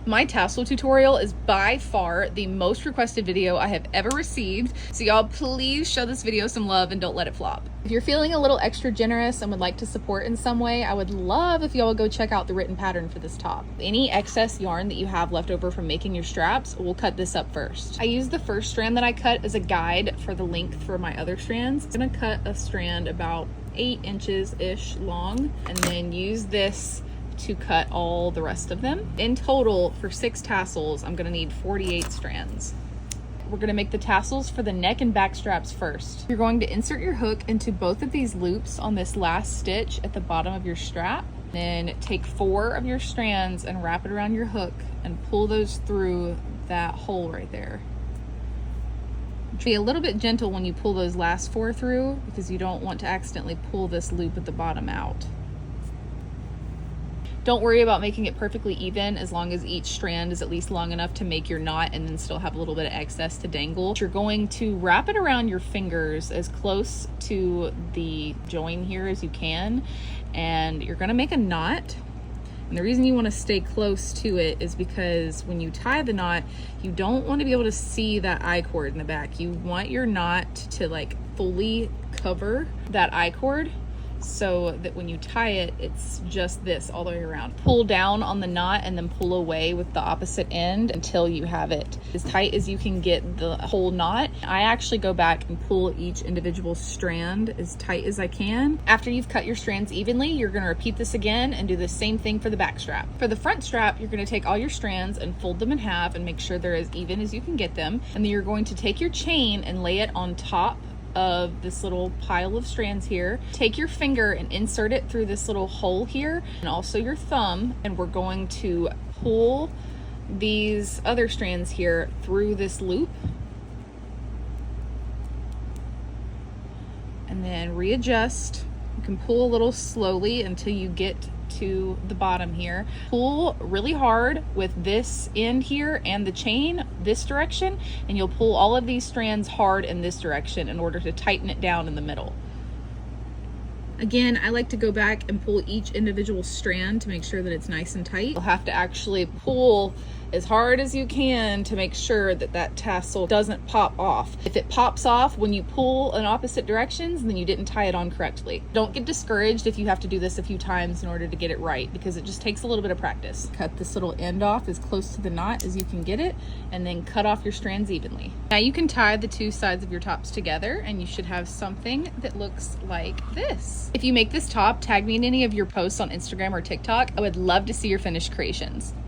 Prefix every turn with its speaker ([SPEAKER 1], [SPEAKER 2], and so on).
[SPEAKER 1] My tassel tutorial is by far the most requested video I have ever received, so y'all please show this video some love and don't let it flop. If you're feeling a little extra generous and would like to support in some way, I would love if y'all would go check out the written pattern for this top. Any excess yarn that you have left over from making your straps, we'll cut this up first. I use the first strand that I cut as a guide for the length for my other strands. I'm gonna cut a strand about 8 inches-ish long and then use this to cut all the rest of them. In total, for 6 tassels, I'm gonna need 48 strands. We're gonna make the tassels for the neck and back straps first. You're going to insert your hook into both of these loops on this last stitch at the bottom of your strap. Then take 4 of your strands and wrap it around your hook and pull those through that hole right there. Be a little bit gentle when you pull those last 4 through because you don't want to accidentally pull this loop at the bottom out. Don't worry about making it perfectly even as long as each strand is at least long enough to make your knot and then still have a little bit of excess to dangle. You're going to wrap it around your fingers as close to the join here as you can, and you're gonna make a knot. And the reason you want to stay close to it is because when you tie the knot, you don't want to be able to see that I-cord in the back. You want your knot to like fully cover that I-cord, so that when you tie it, it's just this all the way around. Pull down on the knot and then pull away with the opposite end until you have it as tight as you can get the whole knot. I actually go back and pull each individual strand as tight as I can. After you've cut your strands evenly, you're gonna repeat this again and do the same thing for the back strap. For the front strap, you're gonna take all your strands and fold them in half and make sure they're as even as you can get them. And then you're going to take your chain and lay it on top of this little pile of strands here. Take your finger and insert it through this little hole here and also your thumb, and we're going to pull these other strands here through this loop and then readjust. You can pull a little slowly until you get to the bottom here. Pull really hard with this end here and the chain this direction, and you'll pull all of these strands hard in this direction in order to tighten it down in the middle. Again, I like to go back and pull each individual strand to make sure that it's nice and tight. You'll have to actually pull as hard as you can to make sure that that tassel doesn't pop off. If it pops off when you pull in opposite directions, then you didn't tie it on correctly. Don't get discouraged if you have to do this a few times in order to get it right, because it just takes a little bit of practice. Cut this little end off as close to the knot as you can get it, and then cut off your strands evenly. Now you can tie the 2 sides of your tops together and you should have something that looks like this. If you make this top, tag me in any of your posts on Instagram or TikTok. I would love to see your finished creations.